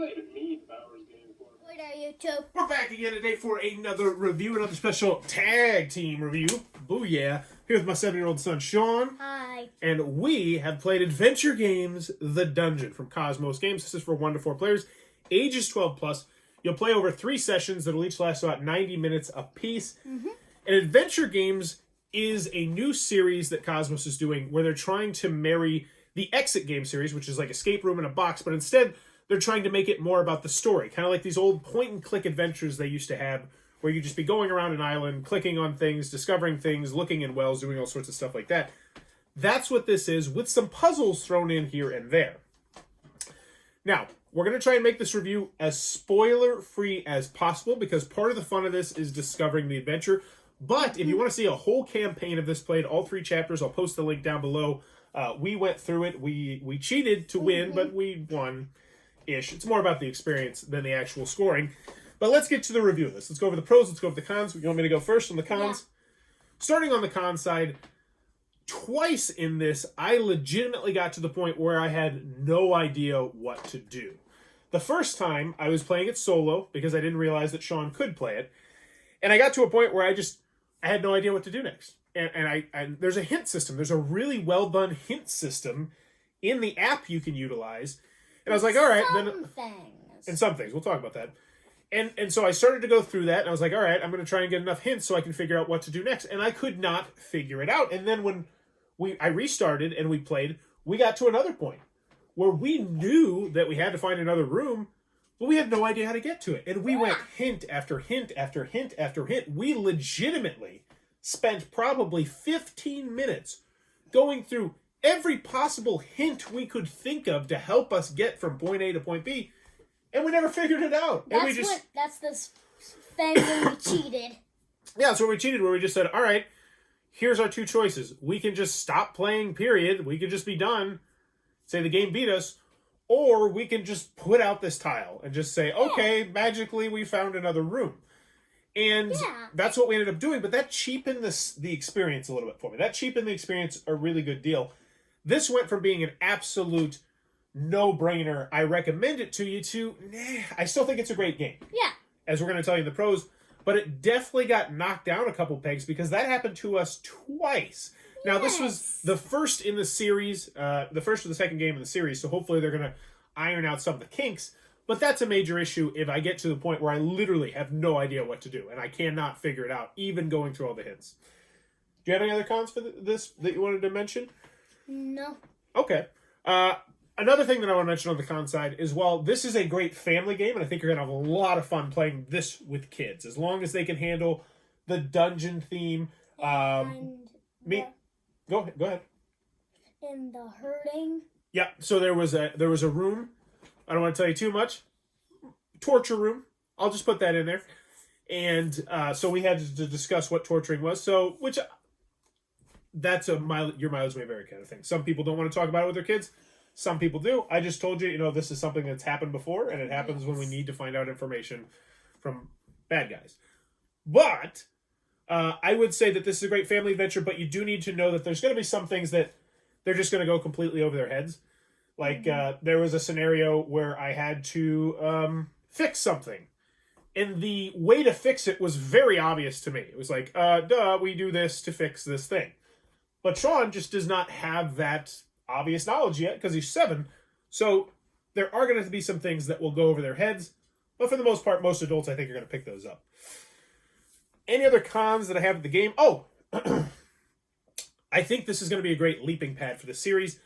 not even need Bowers game for? What are you two? We're back again today for another review, another special tag team review. Booyah. Here with my 7-year-old son, Sean. Hi. And we have played adventure games, The Dungeon, from Cosmos Games. This is for 1 to 4 players, ages 12 plus. You'll play over 3 sessions that'll each last about 90 minutes apiece. Mm-hmm. And Adventure Games is a new series that Cosmos is doing where they're trying to marry the Exit game series, which is like escape room in a box, but instead they're trying to make it more about the story. Kind of like these old point-and-click adventures they used to have, where you just be going around an island, clicking on things, discovering things, looking in wells, doing all sorts of stuff like that. That's what this is, with some puzzles thrown in here and there. Now, we're going to try and make this review as spoiler-free as possible, because part of the fun of this is discovering the adventure. But if you want to see a whole campaign of this played, all 3 chapters, I'll post the link down below. We went through it. We cheated to win, but we won-ish. It's more about the experience than the actual scoring. But let's get to the review of this. Let's go over the pros. Let's go over the cons. You want me to go first on the cons? Yeah. Starting on the con side, twice in this, I legitimately got to the point where I had no idea what to do. The first time, I was playing it solo because I didn't realize that Sean could play it. And I got to a point where I had no idea what to do next. And there's a hint system. There's a really well done hint system in the app you can utilize. And I was like, all right. And some things. We'll talk about that. And so I started to go through that, and I was like, all right, I'm going to try and get enough hints so I can figure out what to do next. And I could not figure it out. And then when I restarted and we played, we got to another point where we knew that we had to find another room, but we had no idea how to get to it. And we went hint after hint after hint after hint. We legitimately spent probably 15 minutes going through every possible hint we could think of to help us get from point A to point B. And we never figured it out. That's the thing when we cheated. Yeah, that's where we cheated, where we just said, all right, here's our 2 choices. We can just stop playing, period. We could just be done. Say the game beat us. Or we can just put out this tile and just say, okay, magically we found another room. And that's what we ended up doing. But that cheapened the experience a little bit for me. That cheapened the experience a really good deal. This went from being an absolute no-brainer, I recommend it to you, to, I still think it's a great game. Yeah. As we're going to tell you in the pros. But it definitely got knocked down a couple pegs because that happened to us twice. Now, this was the first in the series, the first or the second game in the series, so hopefully they're going to iron out some of the kinks. But that's a major issue if I get to the point where I literally have no idea what to do, and I cannot figure it out, even going through all the hints. Do you have any other cons for this that you wanted to mention? No. Okay. Another thing that I want to mention on the con side is, while this is a great family game, and I think you're going to have a lot of fun playing this with kids, as long as they can handle the dungeon theme. Go ahead. And the hurting. Yeah, so there was a room. I don't want to tell you too much. Torture room. I'll just put that in there. And so we had to discuss what torturing was. So, that's your mileage may vary kind of thing. Some people don't want to talk about it with their kids. Some people do. I just told you, this is something that's happened before, and it happens when we need to find out information from bad guys. But I would say that this is a great family adventure, but you do need to know that there's going to be some things that they're just going to go completely over their heads. Like, there was a scenario where I had to fix something. And the way to fix it was very obvious to me. It was like, we do this to fix this thing. But Sean just does not have that obvious knowledge yet because he's 7. So there are going to be some things that will go over their heads. But for the most part, most adults, I think, are going to pick those up. Any other cons that I have of the game? Oh, I think this is going to be a great leaping pad for the series.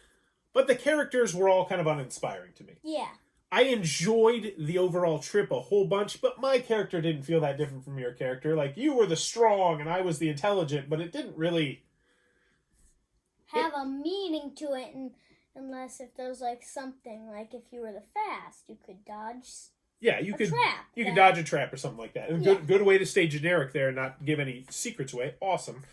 But the characters were all kind of uninspiring to me. Yeah. I enjoyed the overall trip a whole bunch, but my character didn't feel that different from your character. Like, you were the strong and I was the intelligent, but it didn't really have a meaning to it, unless if there's like something, like if you were the fast, you could dodge. Yeah, you could dodge a trap or something like that. And good way to stay generic there and not give any secrets away. Awesome.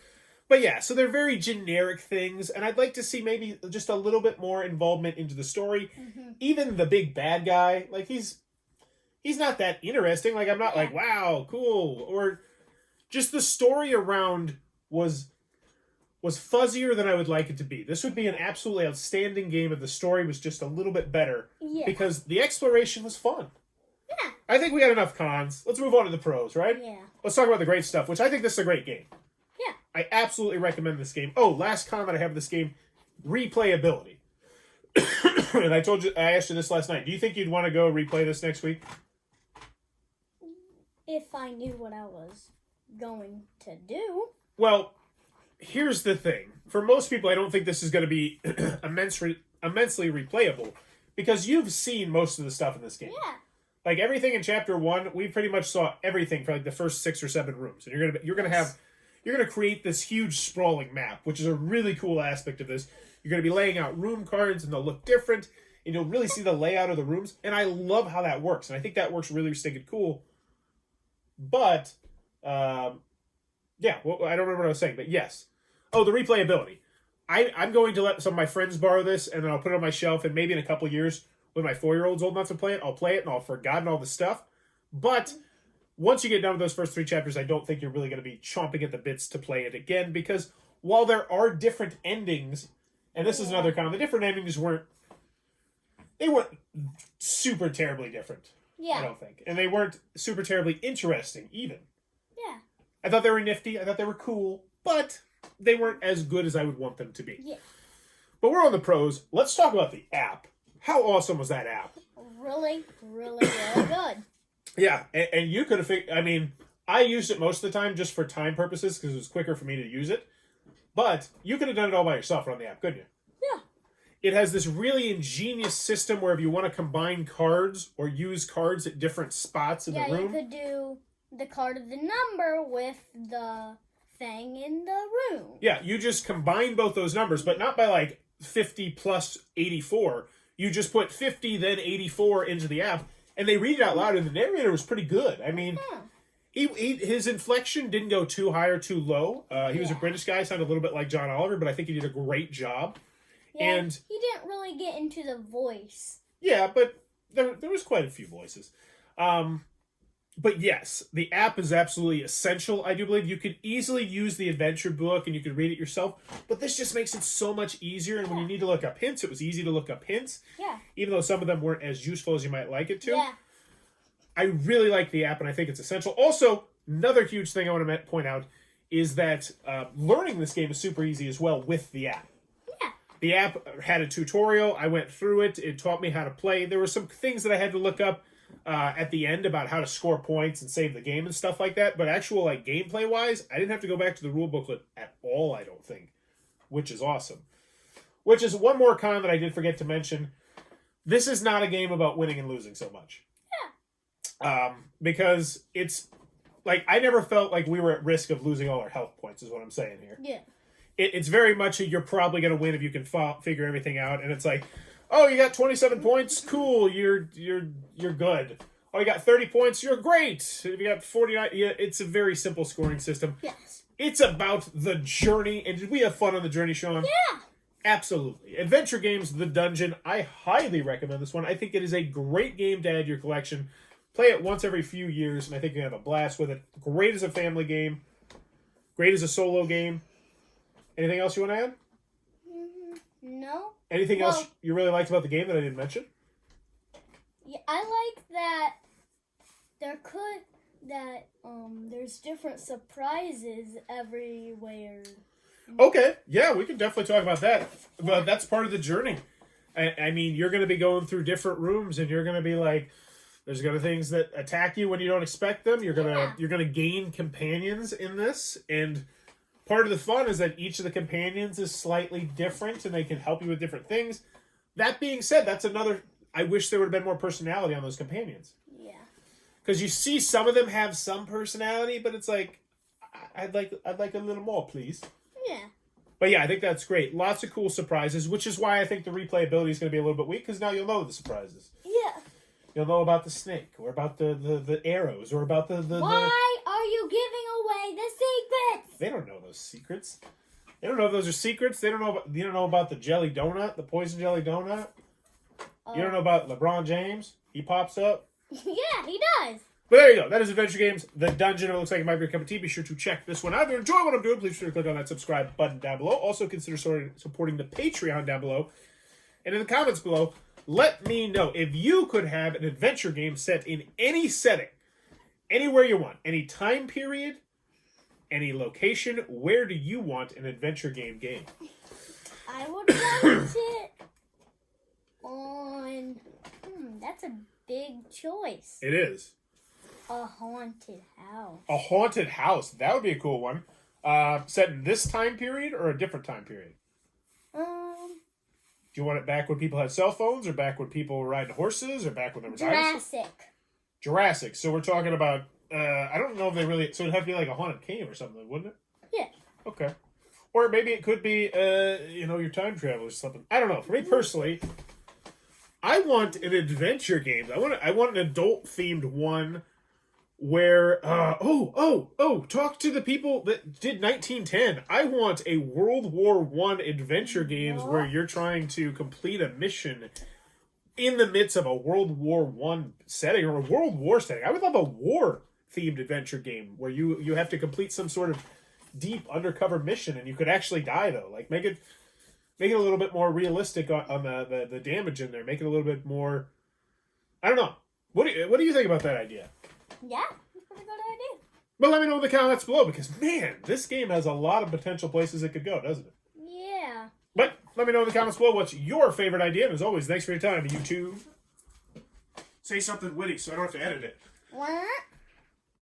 But yeah, so they're very generic things, and I'd like to see maybe just a little bit more involvement into the story. Mm-hmm. Even the big bad guy, like he's not that interesting. Like, I'm not like, wow, cool. Or just the story around was was fuzzier than I would like it to be. This would be an absolutely outstanding game if the story was just a little bit better. Yeah. Because the exploration was fun. Yeah. I think we got enough cons. Let's move on to the pros, right? Yeah. Let's talk about the great stuff, which I think this is a great game. Yeah. I absolutely recommend this game. Oh, last comment I have of this game, replayability. And I asked you this last night. Do you think you'd want to go replay this next week? If I knew what I was going to do. Well, here's the thing. For most people, I don't think this is going to be immensely replayable because you've seen most of the stuff in this game. Yeah. Like everything in Chapter 1, we pretty much saw everything for like the first 6 or 7 rooms, and you're gonna create this huge sprawling map, which is a really cool aspect of this. You're going to be laying out room cards, and they'll look different, and you'll really see the layout of the rooms. And I love how that works, and I think that works really stinking cool. But, yeah, well, I don't remember what I was saying, but yes. Oh, the replayability. I'm going to let some of my friends borrow this, and then I'll put it on my shelf, and maybe in a couple years, when my 4-year-old's old enough to play it, I'll play it, and I'll have forgotten all the stuff. But once you get done with those first 3 chapters, I don't think you're really going to be chomping at the bits to play it again, because while there are different endings, and this is another con, the different endings weren't super terribly different. Yeah. I don't think. And they weren't super terribly interesting, even. Yeah. I thought they were nifty. I thought they were cool. But they weren't as good as I would want them to be. Yeah. But we're on the pros. Let's talk about the app. How awesome was that app? Really, really, really good. Yeah. And you could have... I mean, I used it most of the time just for time purposes because it was quicker for me to use it. But you could have done it all by yourself on the app, couldn't you? Yeah. It has this really ingenious system where if you want to combine cards or use cards at different spots in the room... Yeah, you could do the card of the number with the thing in the room. Yeah, you just combine both those numbers, but not by like 50 plus 84. You just put 50, then 84 into the app, and they read it out loud, and the narrator was pretty good. I mean... his inflection didn't go too high or too low. He was a British guy, sounded a little bit like John Oliver, but I think he did a great job. Yeah, and he didn't really get into the voice. Yeah, but there was quite a few voices. But yes, the app is absolutely essential. I do believe you could easily use the adventure book and you could read it yourself, but this just makes it so much easier. And when you need to look up hints, it was easy to look up hints. Yeah. Even though some of them weren't as useful as you might like it to. Yeah. I really like the app, and I think it's essential. Also, another huge thing I want to point out is that learning this game is super easy as well with the app. Yeah. The app had a tutorial. I went through it. It taught me how to play. There were some things that I had to look up at the end about how to score points and save the game and stuff like that. But actual like gameplay-wise, I didn't have to go back to the rule booklet at all, I don't think, which is awesome. Which is one more con that I did forget to mention. This is not a game about winning and losing so much. Because it's like I never felt like we were at risk of losing all our health points is what I'm saying here. Yeah. It's very much you're probably going to win if you can figure everything out, and it's like, oh, you got 27 points, cool, you're good. Oh, you got 30 points, you're great. If you got 49, yeah, it's a very simple scoring system. Yes. It's about the journey, and did we have fun on the journey, Sean? Yeah. Absolutely. Adventure games, The Dungeon. I highly recommend this one. I think it is a great game to add to your collection. Play it once every few years, and I think you have a blast with it. Great as a family game. Great as a solo game. Anything else you want to add? No. Anything else you really liked about the game that I didn't mention? Yeah, I like that there's different surprises everywhere. Okay, yeah, we can definitely talk about that. But that's part of the journey. I mean, you're going to be going through different rooms, and you're going to be like... There's going to be things that attack you when you don't expect them. You're gonna gain companions in this, and part of the fun is that each of the companions is slightly different, and they can help you with different things. That being said, that's another. I wish there would have been more personality on those companions. Yeah. Because you see some of them have some personality, but it's like, I'd like a little more, please. Yeah. But yeah, I think that's great. Lots of cool surprises, which is why I think the replayability is going to be a little bit weak, because now you'll know the surprises. Yeah. You'll know about the snake, or about the arrows, or about the... Why are you giving away the secrets? They don't know those secrets. They don't know if those are secrets. You don't know about the jelly donut, the poison jelly donut. You don't know about LeBron James. He pops up. Yeah, he does. But there you go. That is Adventure Games, The Dungeon. It looks like it might be a cup of tea. Be sure to check this one out. If you enjoy what I'm doing, please be sure to click on that subscribe button down below. Also, consider supporting the Patreon down below. And in the comments below, let me know if you could have an adventure game set in any setting, anywhere you want, any time period, any location. Where do you want an adventure game? I would want it on... that's a big choice. It is. A haunted house. A haunted house. That would be a cool one. Set in this time period or a different time period? Do you want it back when people had cell phones, or back when people were riding horses, or back when there was dinosaurs? Jurassic. So we're talking about, I don't know if they really, so it'd have to be like a haunted cave or something, wouldn't it? Yeah. Okay. Or maybe it could be, your time travel or something. I don't know. For me personally, I want an adventure game. I want an adult-themed one where, talk to the people that did 1910. I want a World War I adventure games where you're trying to complete a mission in the midst of a World War I setting or a World War setting. I would love a war-themed adventure game where you have to complete some sort of deep undercover mission and you could actually die, though. Like, make it a little bit more realistic on the damage in there. Make it a little bit more... I don't know. What do you think about that idea? Yeah, that's a pretty good idea. But let me know in the comments below, because, man, this game has a lot of potential places it could go, doesn't it? Yeah. But let me know in the comments below what's your favorite idea. And as always, thanks for your time, YouTube. Say something witty so I don't have to edit it. What?